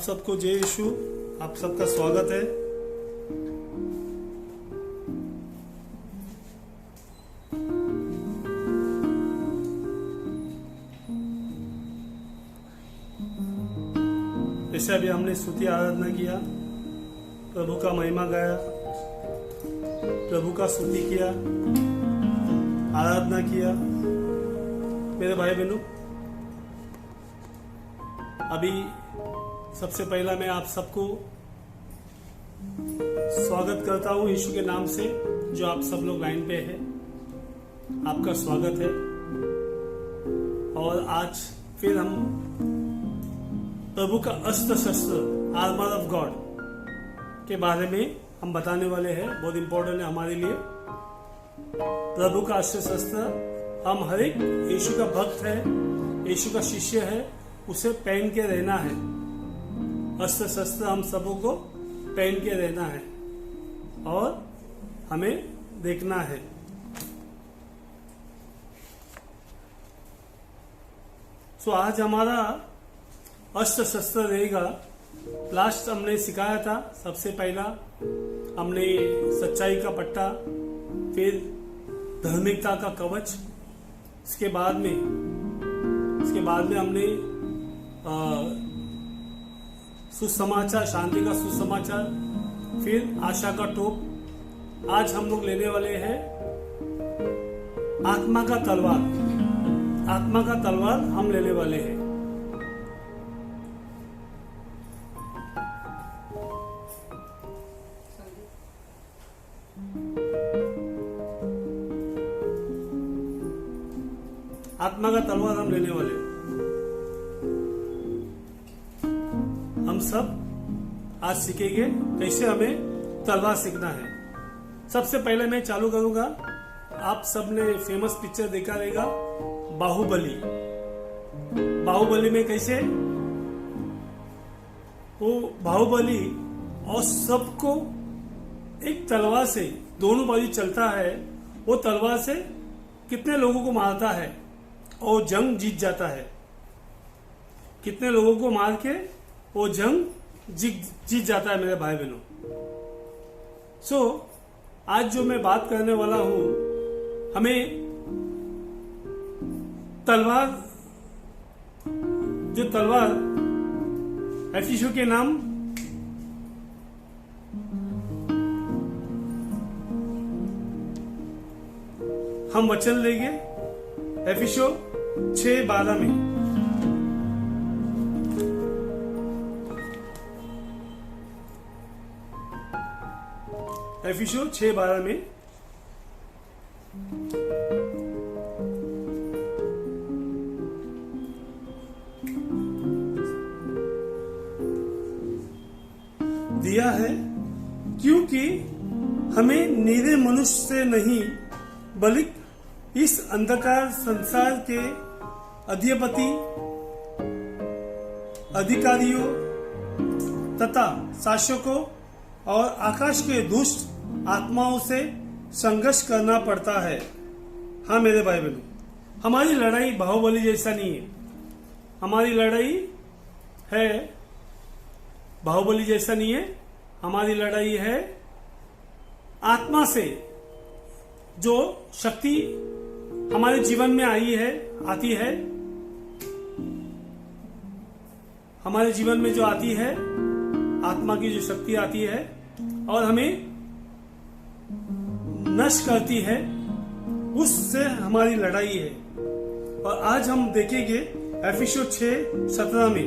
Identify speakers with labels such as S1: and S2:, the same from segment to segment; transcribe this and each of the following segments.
S1: सबको जय यीशु। आप सबका स्वागत है। जैसे अभी हमने स्तुति आराधना किया, प्रभु का महिमा गाया, प्रभु का स्तुति किया, आराधना किया। मेरे भाई बहनों, अभी सबसे पहला मैं आप सबको स्वागत करता हूं यीशु के नाम से। जो आप सब लोग लाइन पे हैं, आपका स्वागत है। और आज फिर हम प्रभु का अस्त्र शस्त्र, आर्मर ऑफ गॉड के बारे में हम बताने वाले हैं। बहुत इंपॉर्टेंट है हमारे लिए। प्रभु का अस्त्र शस्त्र हम हर एक यीशु का भक्त है, यीशु का शिष्य है, उसे पहन के रहना है। अस्त्र शस्त्र हम सबों को पहन के रहना है और हमें देखना है। सो आज हमारा अस्त्र शस्त्र रहेगा। लास्ट हमने सिखाया था, सबसे पहला हमने सच्चाई का पट्टा, फिर धार्मिकता का कवच, इसके बाद में हमने सुसमाचार, शांति का सुसमाचार, फिर आशा का टोप। आज हम लोग लेने वाले हैं आत्मा का तलवार। आत्मा का तलवार हम लेने वाले हैं। आत्मा का तलवार हम लेने वाले हैं। हम सब आज सीखेंगे कैसे हमें तलवार सीखना है। सबसे पहले मैं चालू करूंगा। आप सबने फेमस पिक्चर देखा रहेगा, बाहुबली। बाहुबली में कैसे वो बाहुबली और सबको एक तलवार से दोनों बाजू चलता है। वो तलवार से कितने लोगों को मारता है और जंग जीत जाता है। कितने लोगों को मार के वो जंग जीत जाता है मेरे भाई बहनों। सो आज जो मैं बात करने वाला हूं, हमें तलवार, जो तलवार एफिसो के नाम हम वचन लेंगे एफिसो 6:12 में। एफिसो 6:12 में दिया है, क्योंकि हमें निरे मनुष्य से नहीं बल्कि इस अंधकार संसार के अधिपति, अधिकारियों तथा शासकों और आकाश के दुष्ट आत्माओं से संघर्ष करना पड़ता है। हाँ मेरे भाई बहनों, हमारी लड़ाई बाहुबली जैसा नहीं है। हमारी लड़ाई है बाहुबली जैसा नहीं है। हमारी लड़ाई है आत्मा से। जो शक्ति हमारे जीवन में आती है, हमारे जीवन में जो आती है, आत्मा की जो शक्ति आती है और हमें नष्ट करती है, उससे हमारी लड़ाई है। और आज हम देखेंगे एफिसो 6:17 में।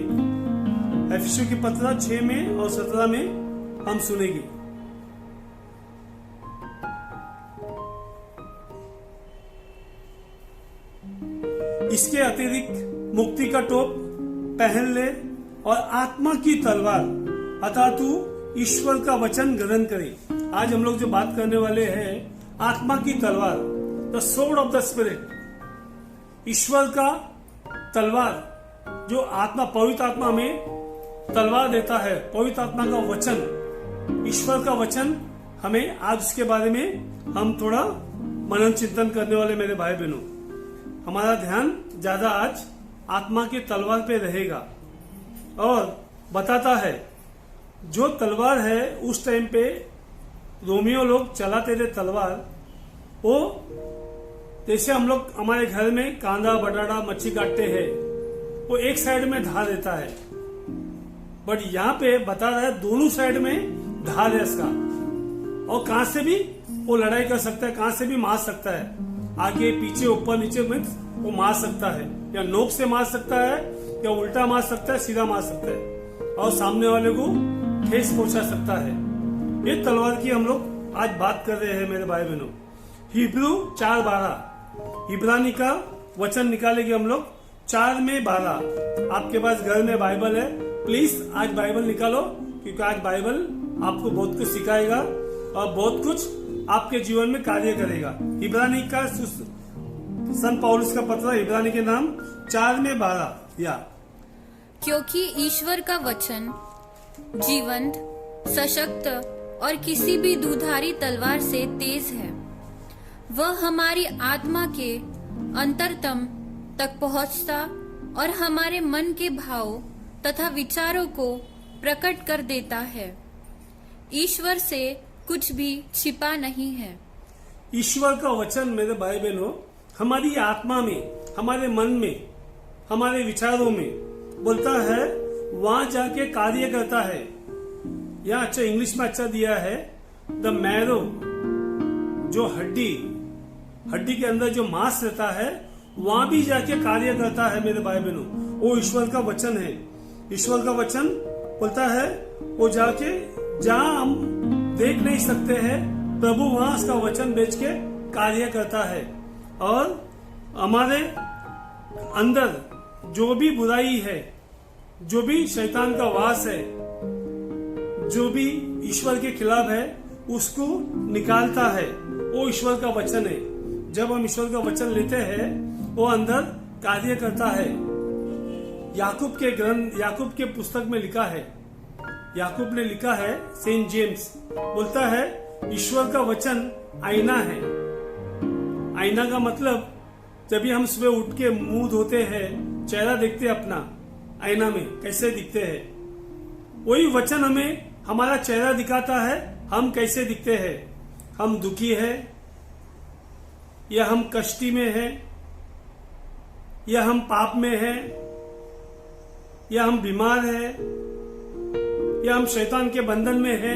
S1: एफिसो की पत्र 6 में और 17 में हम सुनेंगे। इसके अतिरिक्त मुक्ति का टोप पहन ले और आत्मा की तलवार अर्थात तू ईश्वर का वचन ग्रहण करे। आज हम लोग जो बात करने वाले हैं, आत्मा की तलवार, the sword of the spirit. ईश्वर का तलवार, जो आत्मा, पवित्र आत्मा में तलवार देता है। पवित्र आत्मा का वचन, ईश्वर का वचन, हमें आज उसके बारे में हम थोड़ा मनन चिंतन करने वाले मेरे भाई बहनों। हमारा ध्यान ज्यादा आज आत्मा के तलवार पे रहेगा। और बताता है। जो तलवार है उस टाइम पे रोमियो लोग चलाते थे तलवार, वो जैसे हम लोग हमारे घर में कांदा बटाटा मच्छी काटते हैं, वो एक साइड में धार देता है, बट यहाँ पे बता रहा है दोनों साइड में धार है इसका, और कहां से भी वो लड़ाई कर सकता है, कहां से भी मार सकता है, आगे पीछे ऊपर नीचे में वो मार सकता है, या नोक से मार सकता है, या उल्टा मार सकता है, सीधा मार सकता है, और सामने वाले को ठेस पहुंचा सकता है। ये तलवार की हम लोग आज बात कर रहे हैं मेरे भाई बहनों। हिब्रू 4:12 इब्रानी का वचन निकालेंगे हम लोग 4:12। आपके पास घर में बाइबल है, प्लीज आज बाइबल निकालो, क्योंकि आज बाइबल आपको बहुत कुछ सिखाएगा और बहुत कुछ आपके जीवन में कार्य करेगा। इब्रानी का संत पौलुस का पत्र, इब्रानी के नाम 4:12 या
S2: क्योंकि ईश्वर का वचन जीवंत, सशक्त और किसी भी दुधारी तलवार से तेज है। वह हमारी आत्मा के अंतरतम तक पहुंचता और हमारे मन के भाव तथा विचारों को प्रकट कर देता है। ईश्वर से कुछ भी छिपा नहीं है।
S1: ईश्वर का वचन मेरे भाई बहनों हमारी आत्मा में, हमारे मन में, हमारे विचारों में बोलता है, वहां जाके कार्य करता है। यहाँ अच्छा इंग्लिश में अच्छा दिया है, द मैरो, जो हड्डी के अंदर जो मांस रहता है वहां भी जाके कार्य करता है मेरे भाई बहनों। वो ईश्वर का वचन है। ईश्वर का वचन बोलता है वो जाके जहां हम देख नहीं सकते हैं, प्रभु वहां उसका वचन बेच के कार्य करता है। और हमारे अंदर जो भी बुराई है, जो भी शैतान का वास है, जो भी ईश्वर के खिलाफ है, उसको निकालता है। वो ईश्वर का वचन है। जब हम ईश्वर का वचन लेते हैं वो अंदर कार्य करता है। याकूब के पुस्तक में लिखा है, याकूब ने लिखा है, सेंट जेम्स बोलता है ईश्वर का वचन आईना है। आईना का मतलब जब भी हम सुबह उठ के मुंह धोते हैं, चेहरा देखते हैं अपना आईना में कैसे दिखते हैं, वही वचन हमें हमारा चेहरा दिखाता है हम कैसे दिखते हैं। हम दुखी है, या हम कष्टी में है, या हम पाप में है, या हम बीमार है, या हम शैतान के बंधन में है,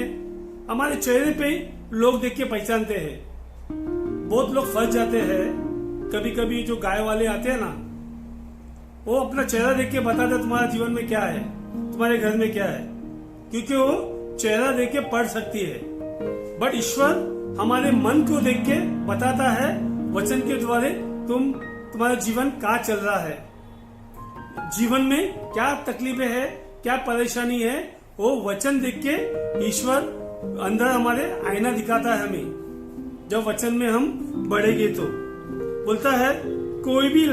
S1: हमारे चेहरे पे लोग देख के पहचानते हैं। बहुत लोग फंस जाते हैं। कभी कभी जो गाय वाले आते हैं ना, वो अपना चेहरा देख के बताते तुम्हारा जीवन में क्या है, तुम्हारे घर में क्या है, क्योंकि वो चेहरा देख के पढ़ सकती है। बट ईश्वर हमारे मन को देख के बताता है वचन के द्वारा तुम्हारा जीवन कहाँ चल रहा है, जीवन में क्या तकलीफें है, क्या परेशानी है, वो वचन देख के ईश्वर अंदर हमारे आईना दिखाता है हमें। जब वचन में हम बढ़ेंगे तो बोलता है कोई भी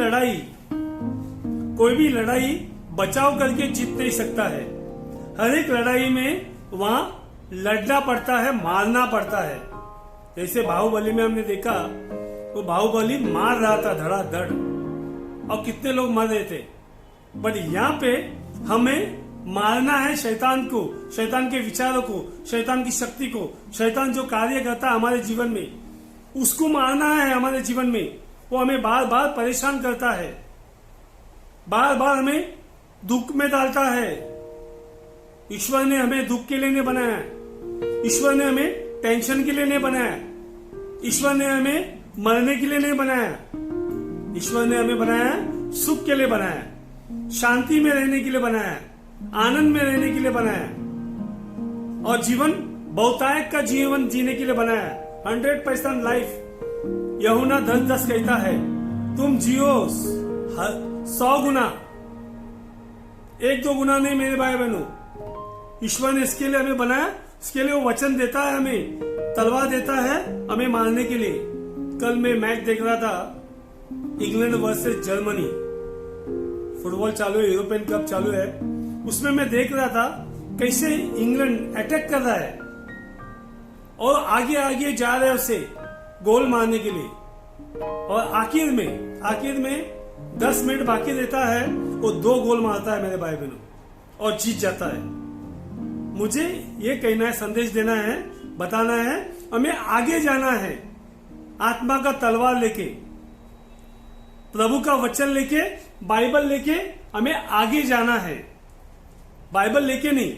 S1: लड़ाई बचाव करके जीत नहीं सकता है। हर एक लड़ाई में वहां लड़ना पड़ता है, मारना पड़ता है। जैसे बाहुबली में हमने देखा, वो बाहुबली मार रहा था धड़ाधड़, और कितने लोग मर रहे थे। बट यहाँ पे हमें मारना है शैतान को, शैतान के विचारों को, शैतान की शक्ति को। शैतान जो कार्य करता है हमारे जीवन में, उसको मारना है हमारे जीवन में। वो हमें बार बार परेशान करता है, बार बार हमें दुख में डालता है। ईश्वर ने हमें दुख के लिए नहीं बनाया, ईश्वर ने हमें टेंशन के लिए नहीं बनाया, ईश्वर ने हमें मरने के लिए नहीं बनाया। ईश्वर ने हमें बनाया सुख के लिए बनाया, शांति में रहने के लिए बनाया, आनंद में रहने के लिए बनाया, और जीवन बहुतायत का जीवन जीने के लिए बनाया। 100% लाइफ। यूहन्ना 10:10 कहता है तुम जियो 100 गुना, 1-2 गुना नहीं मेरे भाई बहनों। ईश्वर ने इसके लिए हमें बनाया, इसके लिए वो वचन देता है हमें, तलवार देता है हमें मारने के लिए। कल मैं मैच देख रहा था, इंग्लैंड वर्सेस जर्मनी, फुटबॉल चालू है, यूरोपियन कप चालू है। उसमें मैं देख रहा था कैसे इंग्लैंड अटैक कर रहा है और आगे आगे जा रहे हैं उसे गोल मारने के लिए, और आखिर में 10 मिनट बाकी रहता है, वो 2 गोल मारता है मेरे भाई बहनों। और जीत जाता है। मुझे ये कहना है, संदेश देना है, बताना है, हमें आगे जाना है आत्मा का तलवार लेके, प्रभु का वचन लेके, बाइबल लेके हमें आगे जाना है। बाइबल लेके नहीं,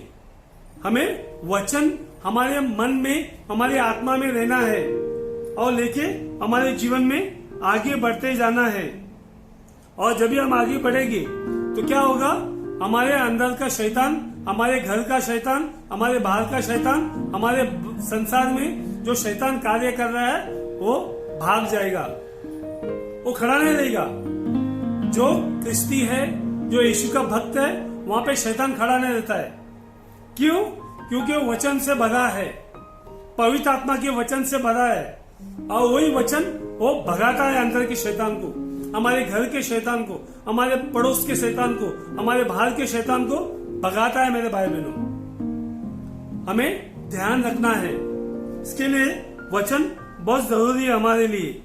S1: हमें वचन हमारे मन में, हमारी आत्मा में रहना है और लेके हमारे जीवन में आगे बढ़ते जाना है। और जब भी हम आगे बढ़ेंगे तो क्या होगा, हमारे अंदर का शैतान, हमारे घर का शैतान, हमारे बाहर का शैतान, हमारे संसार में जो शैतान कार्य कर रहा है वो भाग जाएगा, वो खड़ा नहीं रहेगा। जो क्रिस्ती है, जो यीशु का भक्त है, वहां पे शैतान खड़ा नहीं रहता है। क्यों? क्योंकि वो वचन से भरा है, पवित्र आत्मा के वचन से भरा है, और वही वचन वो भगाता है अंदर के शैतान को, हमारे घर के शैतान को, हमारे पड़ोस के शैतान को, हमारे बाहर के शैतान को भगाता है। मेरे भाई बहनों, हमें ध्यान रखना है, इसके लिए वचन बहुत जरूरी है हमारे लिए।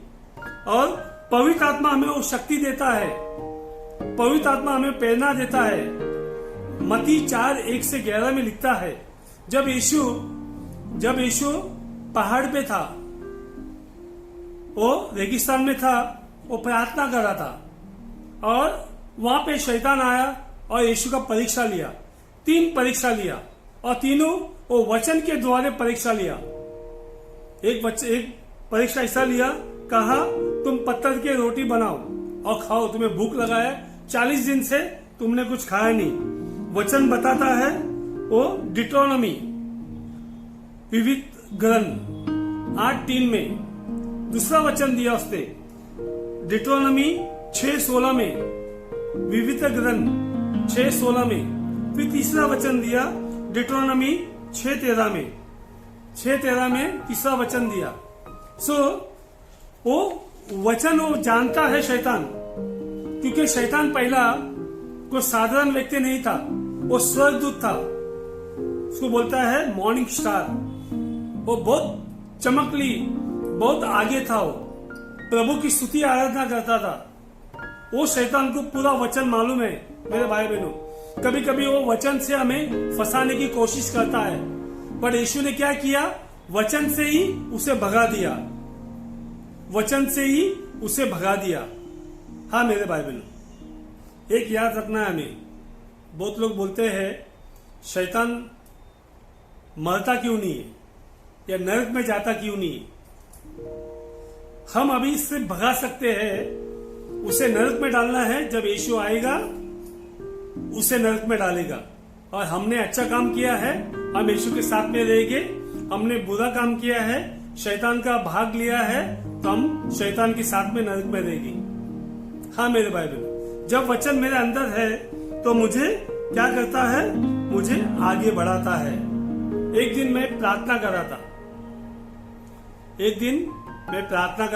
S1: और पवित्र आत्मा हमें वो शक्ति देता है, पवित्र आत्मा हमें प्रेरणा देता है। मत्ती 4:1-11 में लिखता है, जब यीशु पहाड़ पे था, वो रेगिस्तान में था, वो प्रार्थना कर रहा था और वहां पे शैतान आया और यीशु का परीक्षा लिया। 3 परीक्षा लिया और तीनों वो वचन के द्वारा परीक्षा लिया। एक परीक्षा ऐसा लिया, कहा तुम पत्थर की रोटी बनाओ और खाओ, तुम्हें भूख लगा है, 40 दिन से तुमने कुछ खाया नहीं। वचन बताता है वो डिट्रोनॉमी, विविध ग्रंथ 8:3 में। दूसरा वचन दिया उसने डिट्रोनॉमी 6:16 में, विविध ग्रंथ 6:16 में। फिर तीसरा वचन दिया डिट्रोनॉमी 6:13 में, 6:13 में तीसरा वचन दिया। वो वचन वो जानता है शैतान, क्योंकि शैतान पहला कोई साधारण व्यक्ति नहीं था, वो स्वर्गदूत था। उसको बोलता है मॉर्निंग स्टार। वो बहुत चमकली, बहुत आगे था, वो प्रभु की स्तुति आराधना करता था। वो शैतान को पूरा वचन मालूम है। मेरे भाई बहनों, कभी कभी वो वचन से हमें फंसाने की कोशिश करता है, पर यीशु ने क्या किया, वचन से ही उसे भगा दिया, वचन से ही उसे भगा दिया। हाँ मेरे भाई बहनों, एक याद रखना है हमें। बहुत लोग बोलते हैं शैतान मरता क्यों नहीं है या नरक में जाता क्यों नहीं है। हम अभी इससे भगा सकते हैं। उसे नरक में डालना है, जब यीशु आएगा उसे नरक में डालेगा। और हमने अच्छा काम किया है, हम यीशु के साथ में रहेंगे। हमने बुरा काम किया है, शैतान का भाग लिया है, तो हम शैतान के साथ में नरक में रहेंगे। हाँ मेरे भाई बहनों, जब वचन मेरे अंदर है तो मुझे क्या करता है, मुझे आगे बढ़ाता है। एक दिन मैं प्रार्थना कर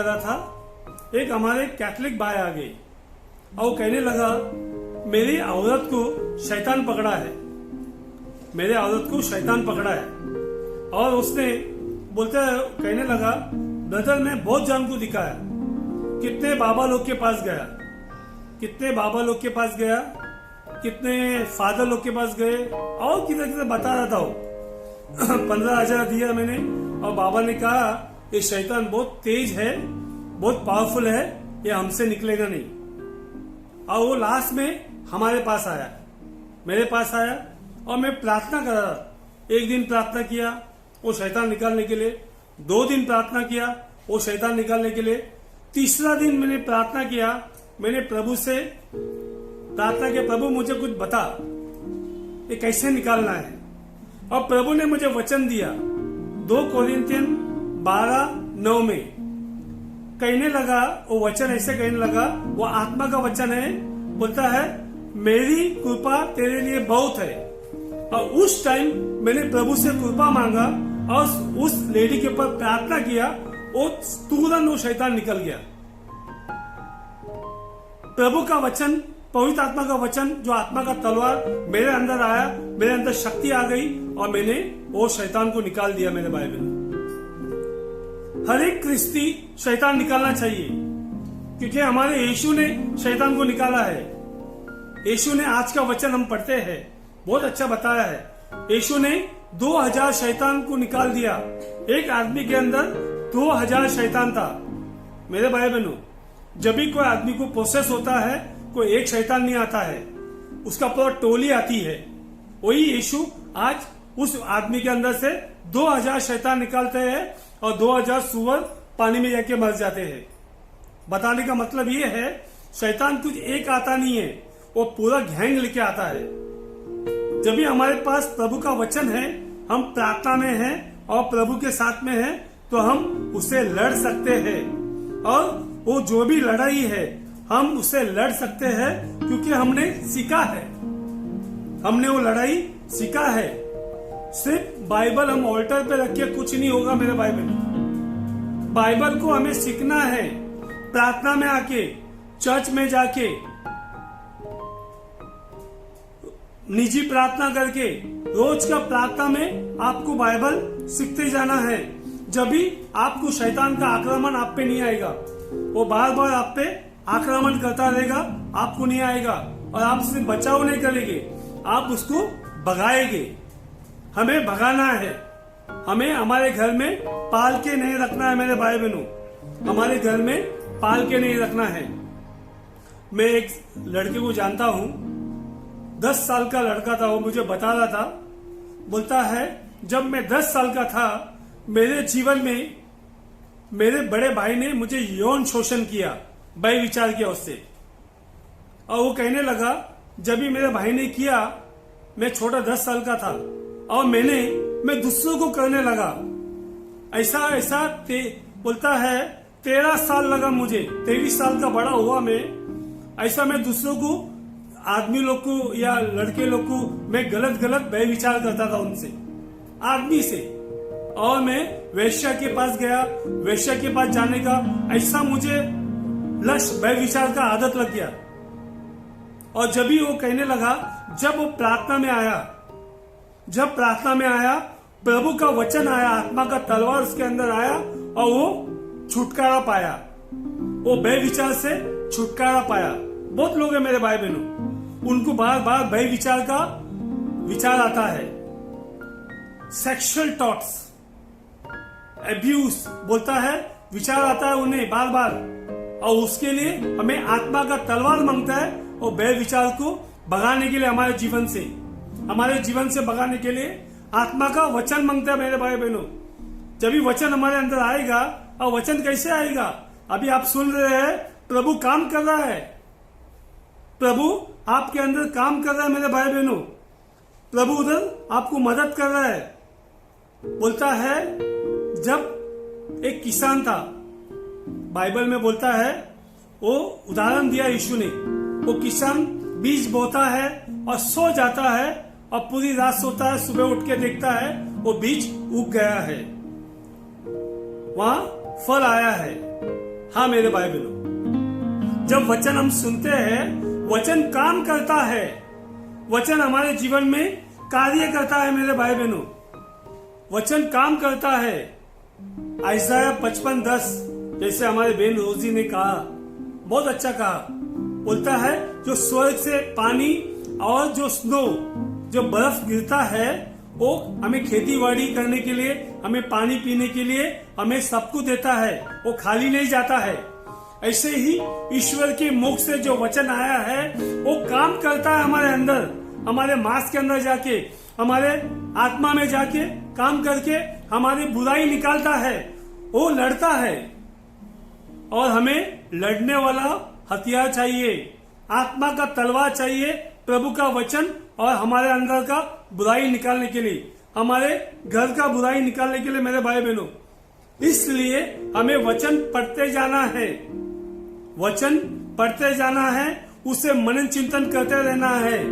S1: रहा था, एक हमारे कैथोलिक भाई आ गए और वो कहने लगा मेरी औरत को शैतान पकड़ा है, मेरे औरत को शैतान पकड़ा है। और उसने कहने लगा ब्रदर मैं बहुत जन को दिखाया, कितने बाबा लोग के पास गया, कितने फादर लोग के पास गए, और किधर बता रहा था वो 15,000 दिया मैंने। और बाबा ने कहा ये शैतान बहुत तेज है, बहुत पावरफुल है, ये हमसे निकलेगा नहीं। और वो लास्ट में हमारे पास आया, मेरे पास आया और मैं प्रार्थना कर रहा था। एक दिन प्रार्थना किया वो शैतान निकालने के लिए, 2 दिन प्रार्थना किया वो शैतान निकालने के लिए, तीसरा दिन मैंने प्रार्थना किया, मैंने प्रभु से प्रार्थना किया प्रभु मुझे कुछ बता ये कैसे निकालना है। और प्रभु ने मुझे वचन दिया 2 कोरिन्थियन 12:9 में। कहने लगा वो वचन ऐसे कहने लगा, वो आत्मा का वचन है, बोलता है मेरी कृपा तेरे लिए बहुत है। और उस टाइम मैंने प्रभु से कृपा मांगा और उस लेडी के ऊपर प्रार्थना किया, वो तुरंत वो शैतान निकल गया। प्रभु का वचन, पवित्र आत्मा का वचन, जो आत्मा का तलवार मेरे अंदर आया, मेरे अंदर शक्ति आ गई और मैंने वो शैतान को निकाल दिया। मेरे भाई बहन, हर एक क्रिस्ती शैतान निकालना चाहिए, क्योंकि हमारे यीशु ने शैतान को निकाला है। यीशु ने, आज का वचन हम पढ़ते हैं, बहुत अच्छा बताया है। यीशु ने 2000 शैतान को निकाल दिया। एक आदमी के अंदर 2000 शैतान था। मेरे भाई बहनों, जब भी कोई आदमी को प्रोसेस होता है, कोई एक शैतान नहीं आता है, उसका पूरा टोली आती है। वही यीशु आज उस आदमी के अंदर से 2000 शैतान निकालते हैं और 2000 सुअर पानी में जाके मर जाते हैं। बताने का मतलब ये है, शैतान कुछ एक आता नहीं है, वो पूरा गैंग लेके आता है। जब भी हमारे पास प्रभु का वचन है, हम प्रार्थना में हैं और प्रभु के साथ में हैं, तो हम उससे लड़ सकते हैं। और वो जो भी लड़ाई है, हम उससे लड़ सकते हैं क्योंकि हमने सीखा है, हमने वो लड़ाई सीखा है। सिर्फ बाइबल हम ऑल्टर पे रख के कुछ नहीं होगा मेरे भाई बहन। बाइबल को हमें सीखना है, प्रार्थना में आके, चर्च में जाके, निजी प्रार्थना करके, रोज का प्रार्थना में आपको बाइबल सीखते जाना है। जब भी आपको शैतान का आक्रमण आप पे नहीं आएगा, वो बार बार आप पे आक्रमण करता रहेगा, आपको नहीं आएगा और आप उससे बचाव नहीं करेंगे, आप उसको भगाएंगे। हमें भगाना है, हमें हमारे घर में पाल के नहीं रखना है मेरे भाई बहनों, हमारे घर में पाल के नहीं रखना है। मैं एक लड़के को जानता हूँ, 10 साल का लड़का था। वो मुझे बता रहा था, बोलता है जब मैं 10 साल का था, मेरे जीवन में मेरे बड़े भाई ने मुझे यौन शोषण किया, भाई विचार किया उससे। और वो कहने लगा, जब भी मेरे भाई ने किया, मैं छोटा 10 साल का था और मैं दूसरों को करने लगा। ऐसा ऐसा बोलता है 13 साल लगा मुझे, 23 साल का बड़ा हुआ ऐसा मैं दूसरों को, आदमी लोग को या लड़के लोग को मैं गलत व्यय विचार करता था उनसे, आदमी से। और मैं वेश्या के पास गया, वेश्या के पास जाने का ऐसा मुझे लक्ष्य व्यय विचार का आदत लग गया। और जब भी वो कहने लगा, जब वो प्रार्थना में आया, जब प्रार्थना में आया, प्रभु का वचन आया, आत्मा का तलवार उसके अंदर आया और वो छुटकारा पाया, वो व्यय विचार से छुटकारा पाया। बहुत लोग हैं मेरे भाई बहनों, उनको बार बार व्यय विचार का विचार आता है, सेक्सुअल थॉट्स, अब्यूज बोलता है, विचार आता है उन्हें बार बार। और उसके लिए हमें आत्मा का तलवार मांगता है और व्यय विचार को भगाने के लिए, हमारे जीवन से भगाने के लिए आत्मा का वचन मांगता है मेरे भाई बहनों। जब भी वचन हमारे अंदर आएगा, और वचन कैसे आएगा? अभी आप सुन रहे हैं, प्रभु काम कर रहा है, प्रभु आपके अंदर काम कर रहा है मेरे भाई बहनों। प्रभु उधर आपको मदद कर रहा है। बोलता है, जब एक किसान था, बाइबल में बोलता है, वो उदाहरण दिया यीशु ने, वो किसान बीज बोता है और सो जाता है और पूरी रात सोता है, सुबह उठ के देखता है वो बीज उग गया है, वहां फल आया है। हाँ मेरे भाई बहनों, जब वचन हम सुनते हैं, वचन काम करता है, वचन हमारे जीवन में कार्य करता है मेरे भाई बहनों, वचन काम करता है। आइसाया 55:10 जैसे हमारे बहन रोजी ने कहा, बहुत अच्छा कहा। बोलता है, जो स्वर्ग से पानी और जो स्नो, जो बर्फ गिरता है, वो हमें खेती बाड़ी करने के लिए, हमें पानी पीने के लिए, हमें सब कुछ देता है, वो खाली नहीं जाता है। ऐसे ही ईश्वर के मुख से जो वचन आया है, वो काम करता है हमारे अंदर, हमारे मांस के अंदर जाके, हमारे आत्मा में जाके काम करके हमारी बुराई निकालता है, वो लड़ता है। और हमें लड़ने वाला हथियार चाहिए, आत्मा का तलवार चाहिए, प्रभु का वचन, और हमारे अंदर का बुराई निकालने के लिए, हमारे घर का बुराई निकालने के लिए मेरे भाई बहनों। इसलिए हमें वचन पढ़ते जाना है, वचन पढ़ते जाना है, उसे मनन चिंतन करते रहना है,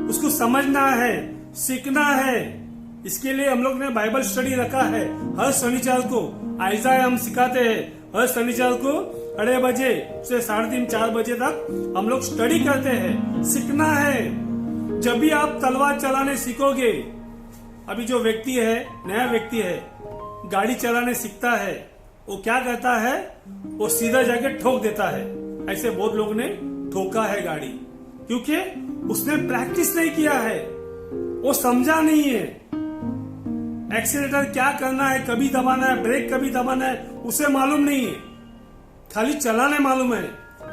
S1: उसको समझना है, सीखना है। इसके लिए हम लोग ने बाइबल स्टडी रखा है। हर शनिवार को आइज़ाया हम सिखाते हैं, हर शनिवार को 2:30 बजे से 3:30 4 बजे तक हम लोग स्टडी करते हैं। सीखना है। जब भी आप तलवार चलाने सीखोगे, अभी जो व्यक्ति है, नया व्यक्ति है, गाड़ी चलाने सीखता है, वो क्या करता है, वो सीधा जाके ठोक देता है। ऐसे बहुत लोग ने ठोका है गाड़ी, क्योंकि उसने प्रैक्टिस नहीं किया है। वो समझा नहीं है। एक्सीलेटर क्या करना है, कभी दबाना है, ब्रेक कभी दबाना है, उसे मालूम नहीं है, खाली चलाने मालूम है।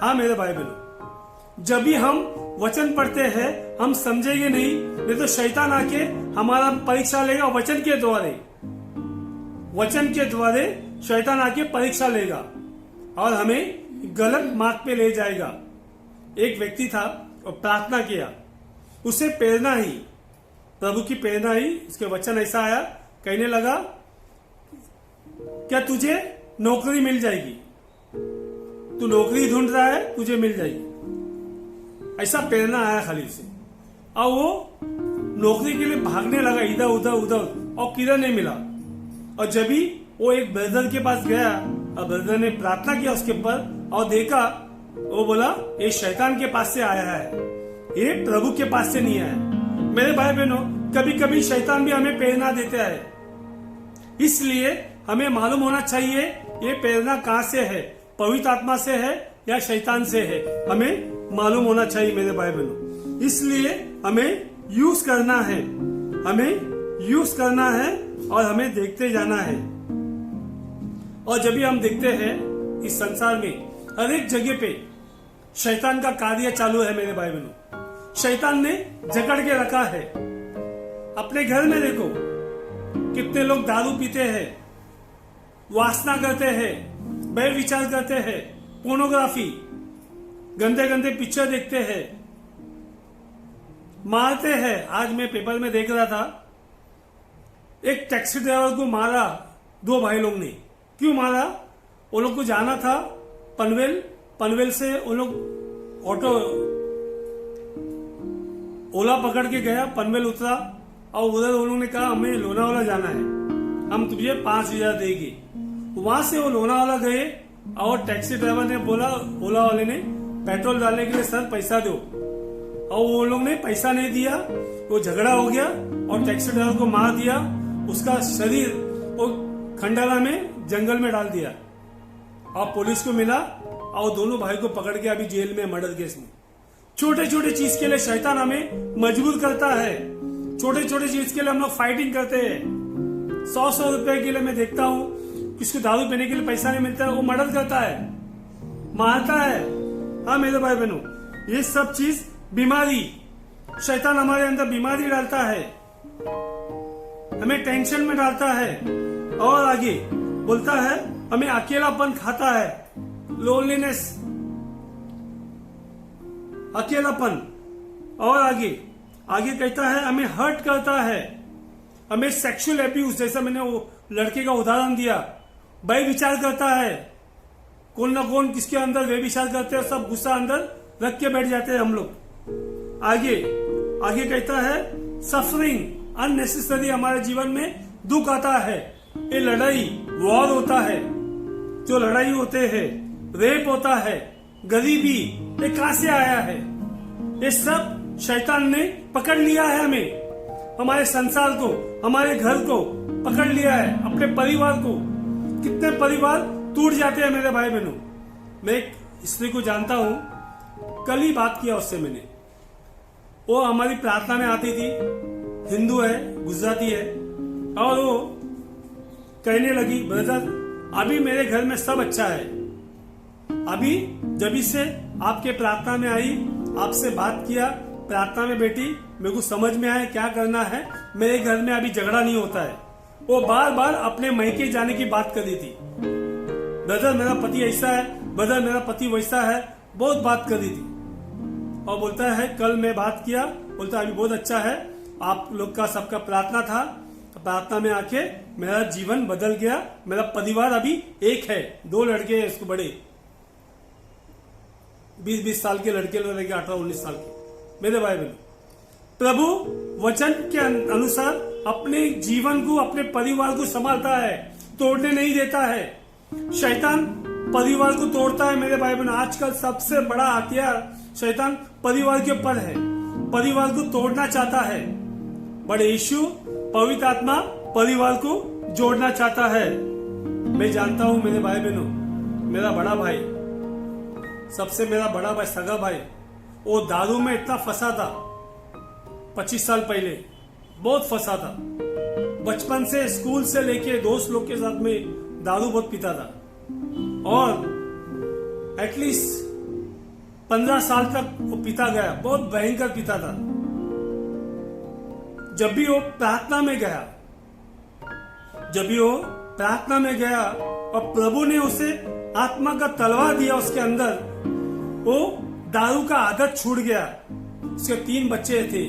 S1: हाँ मेरे भाई बहनों, जब भी हम वचन पढ़ते हैं हम समझेंगे नहीं तो शैतान आके हमारा परीक्षा लेगा वचन के द्वारे। वचन के द्वारे शैतान आके परीक्षा लेगा और हमें गलत मार्ग पे ले जाएगा। एक व्यक्ति था और प्रार्थना किया, उसे प्रेरणा ही, प्रभु की प्रेरणा ही, उसके वचन ऐसा आया, कहने लगा क्या तुझे नौकरी मिल जाएगी, तू नौकरी ढूंढ रहा है तुझे मिल जाएगी, ऐसा प्रेरणा आया खाली से। और वो नौकरी के लिए भागने लगा इधर उधर उधर और किधर नहीं मिला। और जब भी वो एक ब्रदर के पास गया और ब्रदर ने प्रार्थना किया उसके ऊपर और देखा, वो बोला ये शैतान के पास से आया है, ये प्रभु के पास से नहीं आया। मेरे भाई बहनों, कभी कभी शैतान भी हमें प्रेरणा देता है, इसलिए हमें मालूम होना चाहिए ये प्रेरणा कहाँ से है, पवित्र आत्मा से है या शैतान से है, हमें मालूम होना चाहिए मेरे भाई बहनों। इसलिए हमें यूज करना है, हमें यूज करना है और हमें देखते जाना है। और जब भी हम देखते हैं इस संसार में हर एक जगह पे शैतान का कार्य चालू है मेरे भाई बहनों। शैतान ने जकड़ के रखा है। अपने घर में देखो कितने लोग दारू पीते हैं, वासना करते हैं, बैर विचार करते हैं, पोर्नोग्राफी, गंदे गंदे पिक्चर देखते हैं, मारते हैं। आज मैं पेपर में देख रहा था, एक टैक्सी ड्राइवर को मारा दो भाई लोग ने। क्यों मारा? वो लोग को जाना था पनवेल, पनवेल से वो लोग ऑटो ओला पकड़ के गया, पनवेल उतरा और उधर उन्होंने ने कहा हमें लोनावाला जाना है, हम तुझे 5,000 देंगे। वहां से वो लोनावाला गए और टैक्सी ड्राइवर ने बोला, ओला वाले ने, पेट्रोल डालने के लिए सर पैसा दो, और वो लोग ने पैसा नहीं दिया। वो झगड़ा हो गया और टैक्सी ड्राइवर को मार दिया, उसका शरीर वो खंडाला में जंगल में डाल दिया और पुलिस को मिला और दोनों भाई को पकड़ के अभी जेल में मर्डर केस में। छोटे छोटे चीज के लिए शैतान हमें मजबूर करता है, छोटे छोटे चीज के लिए हम लोग फाइटिंग करते हैं। 100 रुपए के लिए मैं देखता हूँ किसको दारू पीने के लिए पैसा नहीं मिलता है, वो मर्डर करता है, मारता है। हाँ मेरे भाई बहनों, ये सब चीज बीमारी, शैतान हमारे अंदर बीमारी डालता है, हमें टेंशन में डालता है और आगे बोलता है हमें अकेलापन खाता है, लोनलीनेस, अकेलापन। और आगे आगे कहता है हमें हर्ट करता है, हमें सेक्सुअल एब्यूज, जैसा मैंने वो लड़के का उदाहरण दिया, भाई विचार करता है, कौन ना कौन किसके अंदर वे विचार करते हैं, सब गुस्सा अंदर रख के बैठ जाते हैं हम लोग। आगे आगे कहता है सफरिंग, अननेसेसरी हमारे जीवन में दुख आता है, ये लड़ाई वॉर होता है, जो लड़ाई होते हैं, रेप होता है, गरीबी, ये कहां से आया है? ये सब शैतान ने पकड़ लिया है हमें, हमारे संसार को, हमारे घर को पकड़ लिया है, अपने परिवार को। कितने परिवार टूट जाते हैं मेरे भाई बहनों। मैं एक स्त्री को जानता हूं, कल ही बात किया उससे मैंने, वो हमारी प्रार्थना में आती थी, हिंदू है, गुजराती है, और वो कहने लगी ब्रदर अभी मेरे घर में सब अच्छा है, अभी जब से आपके प्रार्थना में आई, आपसे बात किया, प्रार्थना में बैठी, मेरे को समझ में आया क्या करना है, मेरे घर में अभी झगड़ा नहीं होता है। वो बार बार अपने मैके जाने की बात कर रही थी, ब्रदर मेरा पति ऐसा है, ब्रदर मेरा पति वैसा है, बहुत बात कर रही थी। और बोलता है कल मैं बात किया, बोलता है अभी बहुत अच्छा है, आप लोग का सबका प्रार्थना था, प्रार्थना में आके मेरा जीवन बदल गया, मेरा परिवार अभी एक है, 2 लड़के हैं इसको बड़े, 20-20 साल के लड़के लोग, 18-19 साल के। मेरे भाई बहनों, प्रभु वचन के अनुसार अपने जीवन को, अपने परिवार को संभालता है, तोड़ने नहीं देता है। शैतान परिवार को तोड़ता है मेरे भाई बहनों। आजकल सबसे बड़ा हथियार शैतान परिवार के ऊपर है, परिवार को तोड़ना चाहता है। बड़े यीशु पवित्र आत्मा परिवार को जोड़ना चाहता है। मैं जानता हूं मेरे भाई बहनों, मेरा बड़ा भाई, सबसे मेरा बड़ा भाई, सगा भाई, वो दारू में इतना फंसा था 25 साल पहले, बहुत फंसा था। बचपन से स्कूल से लेके दोस्त लोग के साथ में दारू बहुत पीता था और एटलीस्ट 15 साल तक वो पीता गया, बहुत भयंकर पीता था। जब भी वो प्रार्थना में गया और प्रभु ने उसे आत्मा का तलवार दिया, उसके अंदर वो दारू का आदत छूट गया। उसके 3 बच्चे थे,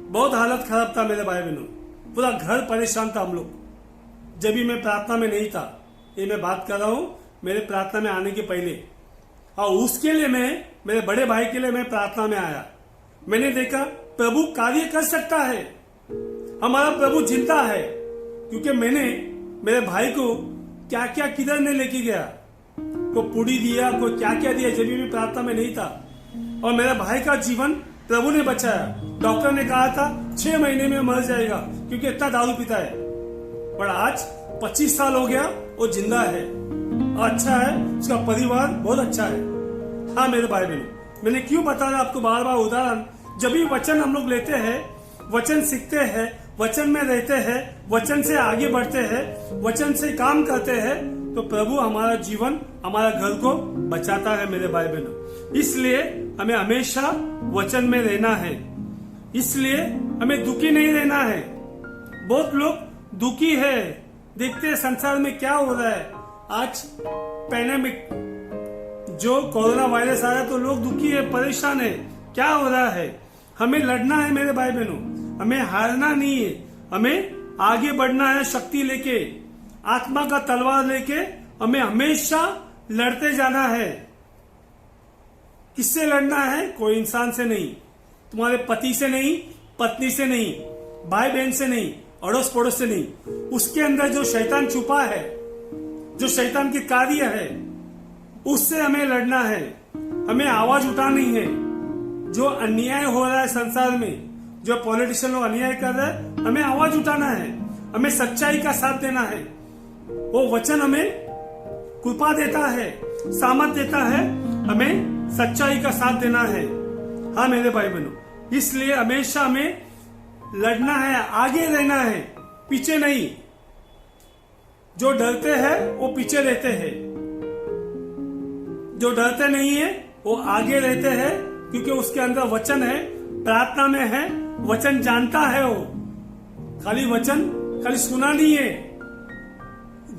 S1: बहुत हालत खराब था मेरे भाई बहनों, पूरा घर परेशान था हम लोग। जब भी मैं प्रार्थना में नहीं था, ये मैं बात कर रहा हूं मेरे प्रार्थना में आने के पहले, और उसके लिए मेरे बड़े भाई के लिए मैं प्रार्थना में आया। मैंने देखा प्रभु कार्य कर सकता है, हमारा प्रभु जिंदा है, क्योंकि मैंने मेरे भाई को क्या क्या किधर ने लेके गया, को पुड़ी दिया, को क्या क्या दिया, जब भी प्रार्थना में नहीं था। और मेरा भाई का जीवन प्रभु ने बचाया। डॉक्टर ने कहा था 6 महीने में मर जाएगा क्योंकि इतना दारू पीता है, पर आज 25 साल हो गया, वो जिंदा है, अच्छा है, उसका परिवार बहुत अच्छा है। हाँ मेरे भाई बहनों, मैंने क्यों बता रहा आपको बार बार उदाहरण, जब भी वचन हम लोग लेते हैं, वचन सीखते हैं, वचन में रहते हैं, वचन से आगे बढ़ते हैं, वचन से काम करते हैं, तो प्रभु हमारा जीवन, हमारा घर को बचाता है मेरे भाई बहनों। इसलिए हमें हमेशा वचन में रहना है, इसलिए हमें दुखी नहीं रहना है। बहुत लोग दुखी है, देखते हैं संसार में क्या हो रहा है। आज पैंडेमिक जो कोरोना वायरस आया तो लोग दुखी है, परेशान है, क्या हो रहा है। हमें लड़ना है मेरे भाई बहनों, हमें हारना नहीं है, हमें आगे बढ़ना है शक्ति लेके, आत्मा का तलवार लेके हमें हमेशा लड़ते जाना है। किससे लड़ना है? कोई इंसान से नहीं, तुम्हारे पति से नहीं, पत्नी से नहीं, भाई बहन से नहीं, अड़ोस पड़ोस से नहीं। उसके अंदर जो शैतान छुपा है, जो शैतान की कार्य है, उससे हमें लड़ना है, हमें आवाज उठानी है। जो अन्याय हो रहा है संसार में, जो पॉलिटिशियन लोग अन्याय कर रहे हैं, हमें आवाज उठाना है, हमें सच्चाई का साथ देना है। वो वचन हमें कृपा देता है, सामर्थ देता है, हमें सच्चाई का साथ देना है। हाँ मेरे भाई बहनों, इसलिए हमेशा हमें लड़ना है, आगे रहना है, पीछे नहीं। जो डरते हैं वो पीछे रहते हैं, जो डरते नहीं है वो आगे रहते हैं, क्योंकि उसके अंदर वचन है, प्रार्थना में है, वचन जानता है। वो खाली वचन खाली सुना नहीं है,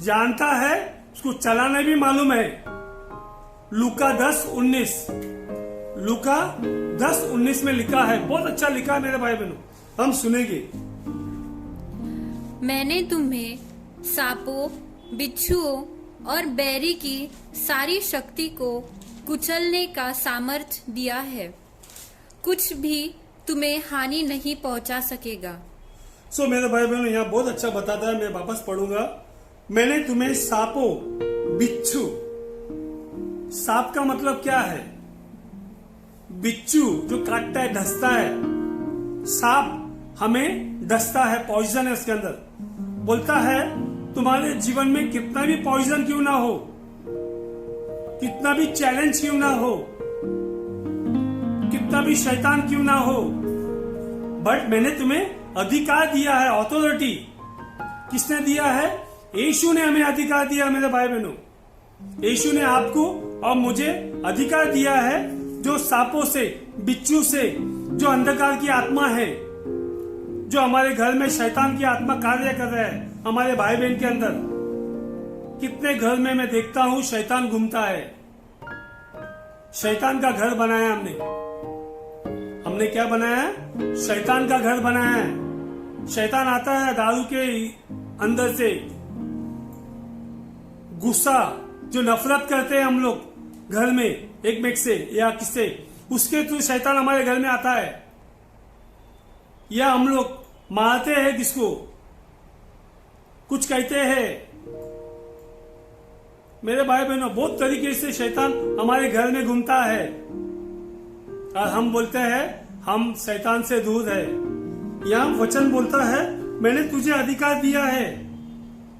S1: जानता है, उसको चलाना भी मालूम है। लूका 10:19 में लिखा है, बहुत अच्छा लिखा है मेरे भाई बहनों, हम सुनेंगे।
S2: मैंने तुम्हें सांपों, बिच्छुओं और बैरी की सारी शक्ति को कुचलने का सामर्थ्य दिया है, कुछ भी तुम्हें हानि नहीं पहुंचा सकेगा।
S1: मेरे भाई बहनों, यहाँ बहुत अच्छा बताता है, मैं वापस पढ़ूंगा। मैंने तुम्हें सांपों, बिच्छू, सांप का मतलब क्या है? बिच्छू जो काटता है, डसता है। सांप हमें डसता है, पॉइजन है उसके अंदर। बोलता है तुम्हारे जीवन में कितना भी पॉइजन क्यों ना हो, कितना भी चैलेंज क्यों ना हो, कितना भी शैतान क्यों ना हो, बट मैंने तुम्हें अधिकार दिया है, अथॉरिटी। किसने दिया है? यीशु ने हमें अधिकार दिया मेरे भाई बहनों। यीशु ने आपको और मुझे अधिकार दिया है, जो सांपों से, बिच्छू से, जो अंधकार की आत्मा है, जो हमारे घर में शैतान की आत्मा कार्य कर रहा है, हमारे भाई बहन के अंदर। कितने घर में मैं देखता हूं शैतान घूमता है। शैतान का घर बनाया हमने क्या बनाया है? शैतान का घर बनाया है। शैतान आता है दारू के अंदर से, गुस्सा, जो नफरत करते हैं हम लोग घर में एक में से या किससे, उसके थ्रू शैतान हमारे घर में आता है। या हम लोग मारते हैं किसको, कुछ कहते हैं। मेरे भाई बहनों, बहुत तरीके से शैतान हमारे घर में घूमता है और हम बोलते हैं हम शैतान से दूर है। यहाँ वचन बोलता है मैंने तुझे अधिकार दिया है,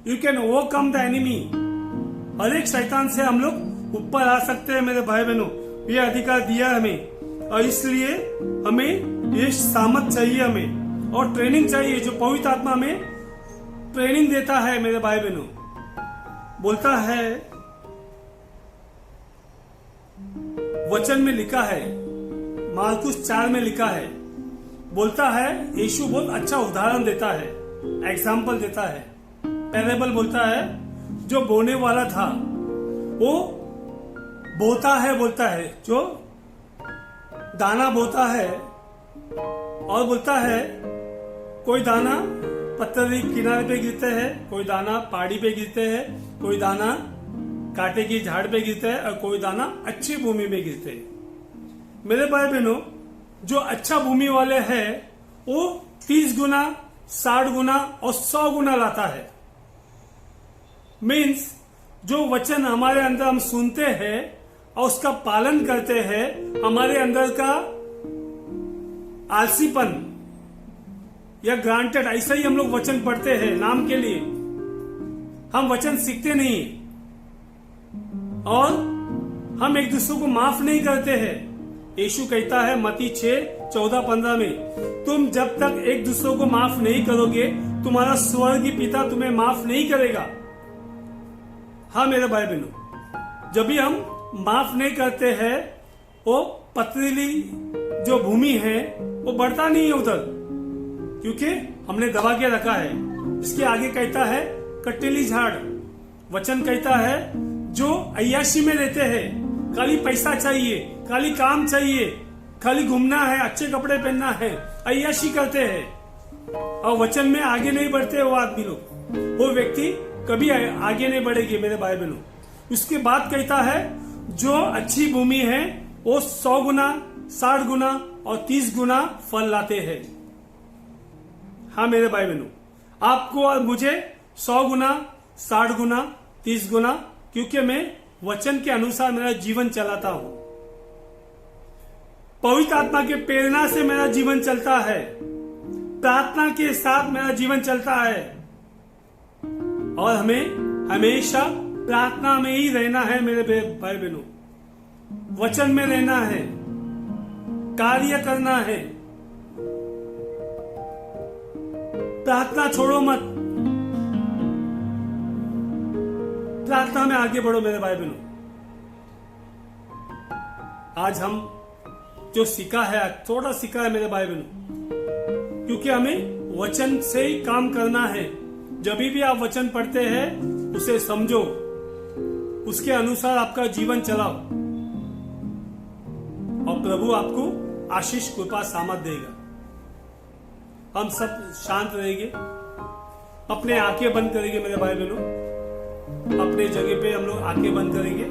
S1: you can overcome the enemy. हर एक शैतान से हम लोग ऊपर आ सकते हैं मेरे भाई बहनों, ये अधिकार दिया हमें। और इसलिए हमें ये सामर्थ चाहिए हमें और ट्रेनिंग चाहिए, जो पवित्र आत्मा में ट्रेनिंग देता है मेरे भाई बहनों। बोलता है, वचन में लिखा है, मार्कुस 4 में लिखा है, बोलता है, यीशु बहुत अच्छा उदाहरण देता है, एग्जाम्पल देता है, पैरेबल बोलता है। जो बोने वाला था वो बोता है, बोलता है, जो दाना बोता है, और बोलता है कोई दाना पत्थर किनारे पे गिरते हैं, कोई दाना पहाड़ी पे गिरते हैं, कोई दाना कांटे की झाड़ पे गिरते हैं, और कोई दाना अच्छी भूमि में गिरते हैं। मेरे भाई बहनों, जो अच्छा भूमि वाले हैं वो 30 गुना, 60 गुना और 100 गुना लाता है। मीन्स जो वचन हमारे अंदर हम सुनते हैं और उसका पालन करते हैं, हमारे अंदर का आलसीपन या ग्रांटेड, ऐसा ही हम लोग वचन पढ़ते हैं नाम के लिए, हम वचन सीखते नहीं और हम एक दूसरे को माफ नहीं करते हैं। यीशु कहता है मत्ती 6:14-15 में, तुम जब तक एक दूसरे को माफ नहीं करोगे, तुम्हारा स्वर्गीय पिता तुम्हें माफ नहीं करेगा। हाँ मेरे भाई बहनों, जब भी हम माफ नहीं करते हैं, वो पथरीली जो भूमि है वो बढ़ता नहीं है उधर, क्योंकि हमने दबा के रखा है। इसके आगे कहता है कटीली झाड़। वचन कहता है जो अय्याशी में रहते हैं, खाली पैसा चाहिए, खाली काम चाहिए, खाली घूमना है, अच्छे कपड़े पहनना है, अय्याशी करते हैं और वचन में आगे नहीं बढ़ते वो आदमी लोग, वो व्यक्ति कभी आगे नहीं बढ़ेगी मेरे भाई बहनों। उसके बाद कहता है जो अच्छी भूमि है वो 100 गुना, 60 गुना और 30 गुना फल लाते हैं। हाँ मेरे भाई बहनों, आपको और मुझे 100 गुना, 60 गुना, 30 गुना, क्योंकि मैं वचन के अनुसार मेरा जीवन चलाता हूं। पवित्र आत्मा के प्रेरणा से मेरा जीवन चलता है, प्रार्थना के साथ मेरा जीवन चलता है और हमें हमेशा प्रार्थना में ही रहना है मेरे भाई बहनों। वचन में रहना है, कार्य करना है, प्रार्थना छोड़ो मत, प्रार्थना में आगे बढ़ो मेरे भाई बहनों। आज हम जो सीखा है, थोड़ा सीखा है मेरे भाई बहनों, क्योंकि हमें वचन से ही काम करना है। जब भी आप वचन पढ़ते हैं उसे समझो, उसके अनुसार आपका जीवन चलाओ और प्रभु आपको आशीष, कृपा, सामर्थ देगा। हम सब शांत रहेंगे, अपने आंखें बंद करेंगे मेरे भाई बहनों, अपने जगह पे हम लोग आंखें बंद करेंगे।